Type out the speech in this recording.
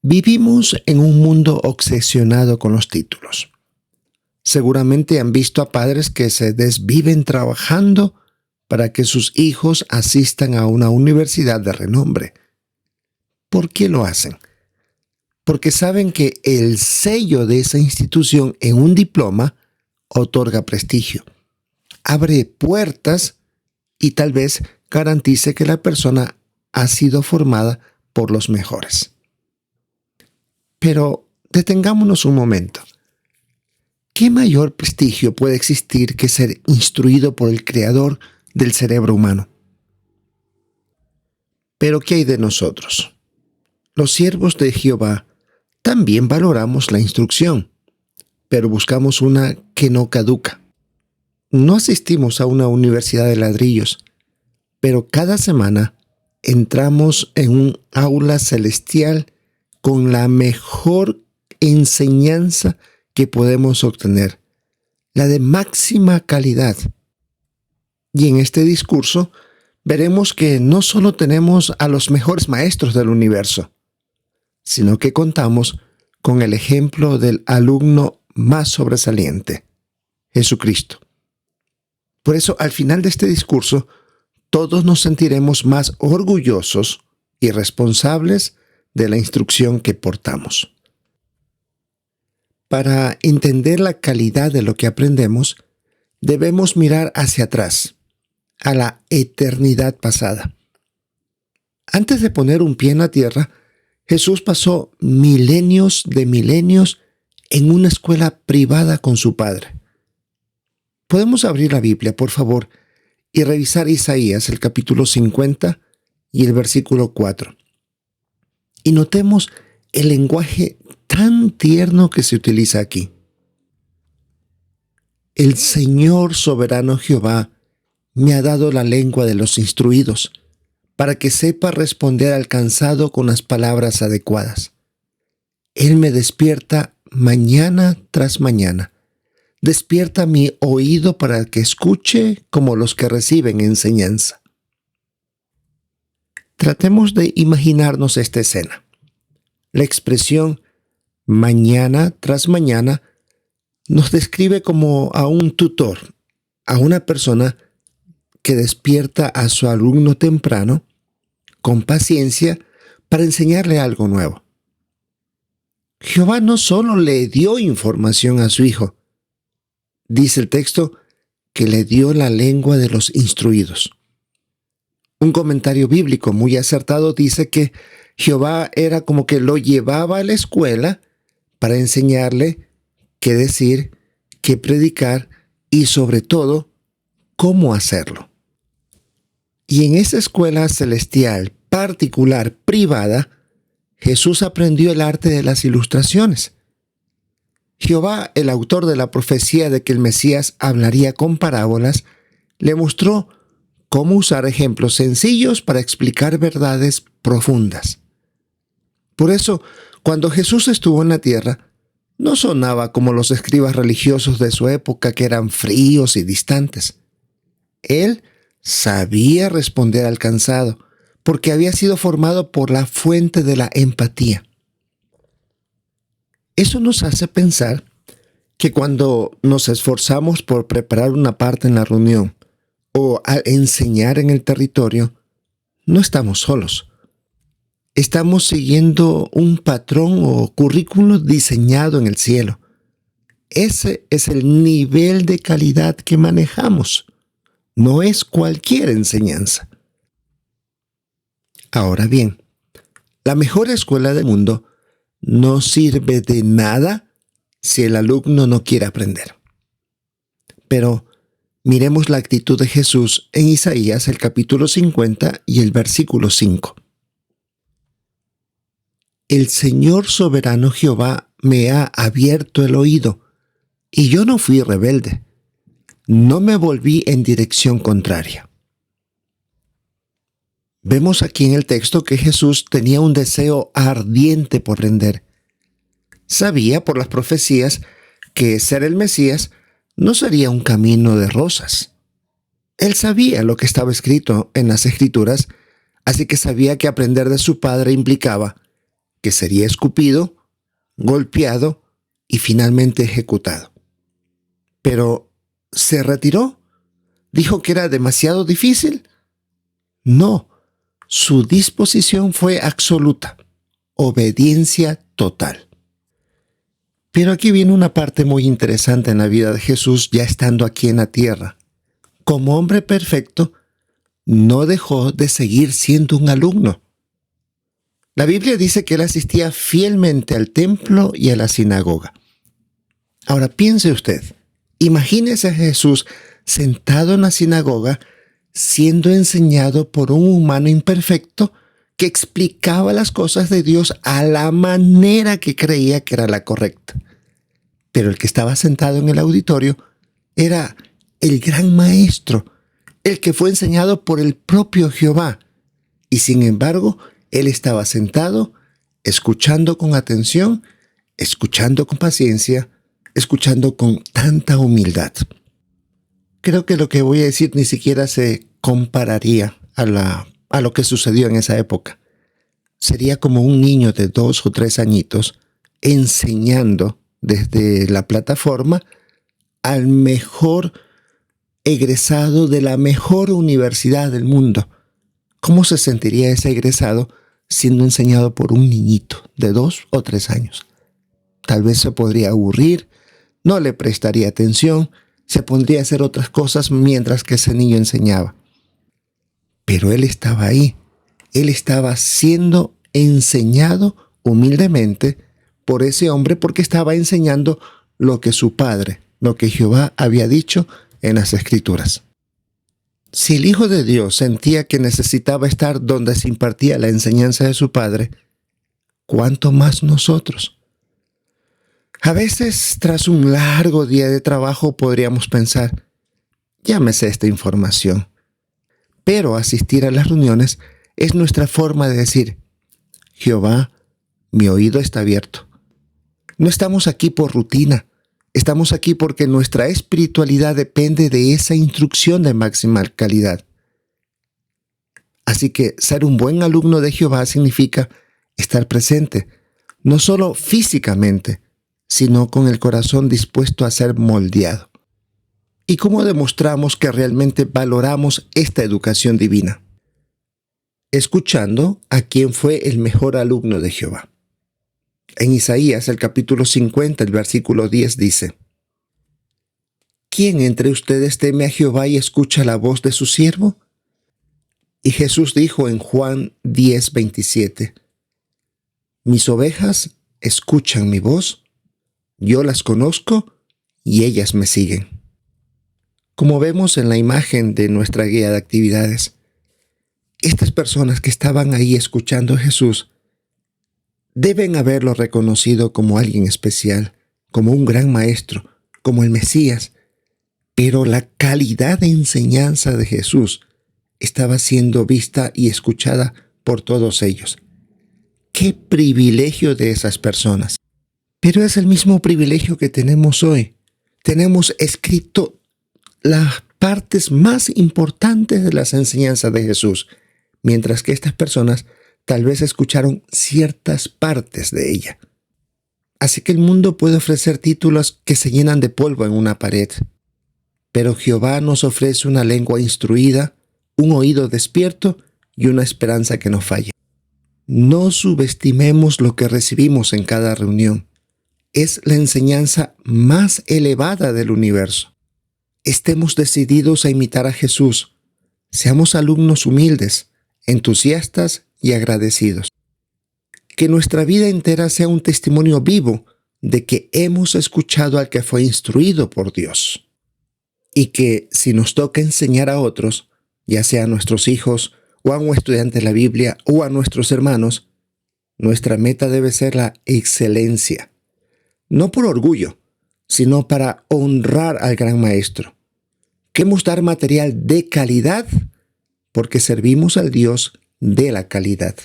Vivimos en un mundo obsesionado con los títulos. Seguramente han visto a padres que se desviven trabajando para que sus hijos asistan a una universidad de renombre. ¿Por qué lo hacen? Porque saben que el sello de esa institución en un diploma otorga prestigio, abre puertas y tal vez garantice que la persona ha sido formada por los mejores. Pero detengámonos un momento. ¿Qué mayor prestigio puede existir que ser instruido por el creador del cerebro humano? Pero ¿qué hay de nosotros? Los siervos de Jehová también valoramos la instrucción, pero buscamos una que no caduca. No asistimos a una universidad de ladrillos, pero cada semana entramos en un aula celestial con la mejor enseñanza que podemos obtener, la de máxima calidad. Y en este discurso veremos que no solo tenemos a los mejores maestros del universo, sino que contamos con el ejemplo del alumno más sobresaliente, Jesucristo. Por eso, al final de este discurso, todos nos sentiremos más orgullosos y responsables de la instrucción que portamos. Para entender la calidad de lo que aprendemos, debemos mirar hacia atrás, a la eternidad pasada. Antes de poner un pie en la tierra, Jesús pasó milenios de milenios en una escuela privada con su Padre. Podemos abrir la Biblia, por favor, y revisar Isaías, el capítulo 50 y el versículo 4. Y notemos el lenguaje tan tierno que se utiliza aquí. El Señor soberano Jehová me ha dado la lengua de los instruidos, para que sepa responder al cansado con las palabras adecuadas. Él me despierta mañana tras mañana. Despierta mi oído para que escuche como los que reciben enseñanza. Tratemos de imaginarnos esta escena. La expresión mañana tras mañana nos describe como a un tutor, a una persona que despierta a su alumno temprano con paciencia para enseñarle algo nuevo. Jehová no solo le dio información a su hijo, dice el texto que le dio la lengua de los instruidos. Un comentario bíblico muy acertado dice que Jehová era como que lo llevaba a la escuela para enseñarle qué decir, qué predicar y sobre todo, cómo hacerlo. Y en esa escuela celestial, particular, privada, Jesús aprendió el arte de las ilustraciones. Jehová, el autor de la profecía de que el Mesías hablaría con parábolas, le mostró cómo usar ejemplos sencillos para explicar verdades profundas. Por eso, cuando Jesús estuvo en la tierra, no sonaba como los escribas religiosos de su época que eran fríos y distantes. Él sabía responder al cansado, porque había sido formado por la fuente de la empatía. Eso nos hace pensar que cuando nos esforzamos por preparar una parte en la reunión o al enseñar en el territorio, no estamos solos. Estamos siguiendo un patrón o currículo diseñado en el cielo. Ese es el nivel de calidad que manejamos. No es cualquier enseñanza. Ahora bien, la mejor escuela del mundo no sirve de nada si el alumno no quiere aprender. Pero miremos la actitud de Jesús en Isaías, el capítulo 50 y el versículo 5. El Señor soberano Jehová me ha abierto el oído, y yo no fui rebelde. No me volví en dirección contraria. Vemos aquí en el texto que Jesús tenía un deseo ardiente por aprender. Sabía por las profecías que ser el Mesías no sería un camino de rosas. Él sabía lo que estaba escrito en las Escrituras, así que sabía que aprender de su Padre implicaba que sería escupido, golpeado y finalmente ejecutado. Pero ¿se retiró? ¿Dijo que era demasiado difícil? No, su disposición fue absoluta, obediencia total. Pero aquí viene una parte muy interesante en la vida de Jesús ya estando aquí en la tierra. Como hombre perfecto, no dejó de seguir siendo un alumno. La Biblia dice que él asistía fielmente al templo y a la sinagoga. Ahora piense usted, imagínese a Jesús sentado en la sinagoga siendo enseñado por un humano imperfecto que explicaba las cosas de Dios a la manera que creía que era la correcta. Pero el que estaba sentado en el auditorio era el gran maestro, el que fue enseñado por el propio Jehová. Y sin embargo, él estaba sentado, escuchando con atención, escuchando con paciencia, escuchando con tanta humildad. Creo que lo que voy a decir ni siquiera se compararía a lo que sucedió en esa época. Sería como un niño de 2 o 3 añitos enseñando desde la plataforma al mejor egresado de la mejor universidad del mundo. ¿Cómo se sentiría ese egresado siendo enseñado por un niñito de 2 o 3 años? Tal vez se podría aburrir, no le prestaría atención, se pondría a hacer otras cosas mientras que ese niño enseñaba. Pero él estaba ahí, él estaba siendo enseñado humildemente por ese hombre porque estaba enseñando lo que su padre, lo que Jehová había dicho en las Escrituras. Si el Hijo de Dios sentía que necesitaba estar donde se impartía la enseñanza de su Padre, ¿cuánto más nosotros? A veces, tras un largo día de trabajo, podríamos pensar, ya me sé esta información. Pero asistir a las reuniones es nuestra forma de decir, Jehová, mi oído está abierto. No estamos aquí por rutina, estamos aquí porque nuestra espiritualidad depende de esa instrucción de máxima calidad. Así que ser un buen alumno de Jehová significa estar presente, no solo físicamente, sino con el corazón dispuesto a ser moldeado. ¿Y cómo demostramos que realmente valoramos esta educación divina? Escuchando a quien fue el mejor alumno de Jehová. En Isaías, el capítulo 50, el versículo 10 dice, ¿quién entre ustedes teme a Jehová y escucha la voz de su siervo? Y Jesús dijo en Juan 10:27, mis ovejas escuchan mi voz, yo las conozco y ellas me siguen. Como vemos en la imagen de nuestra guía de actividades, estas personas que estaban ahí escuchando a Jesús deben haberlo reconocido como alguien especial, como un gran maestro, como el Mesías, pero la calidad de enseñanza de Jesús estaba siendo vista y escuchada por todos ellos. ¡Qué privilegio de esas personas! Pero es el mismo privilegio que tenemos hoy. Tenemos escrito las partes más importantes de las enseñanzas de Jesús, mientras que estas personas tal vez escucharon ciertas partes de ella. Así que el mundo puede ofrecer títulos que se llenan de polvo en una pared, pero Jehová nos ofrece una lengua instruida, un oído despierto y una esperanza que no falla. No subestimemos lo que recibimos en cada reunión. Es la enseñanza más elevada del universo. Estemos decididos a imitar a Jesús. Seamos alumnos humildes, entusiastas y agradecidos. Que nuestra vida entera sea un testimonio vivo de que hemos escuchado al que fue instruido por Dios. Y que si nos toca enseñar a otros, ya sea a nuestros hijos o a un estudiante de la Biblia o a nuestros hermanos, nuestra meta debe ser la excelencia. No por orgullo, sino para honrar al gran maestro. Queremos dar material de calidad porque servimos al Dios de la calidad.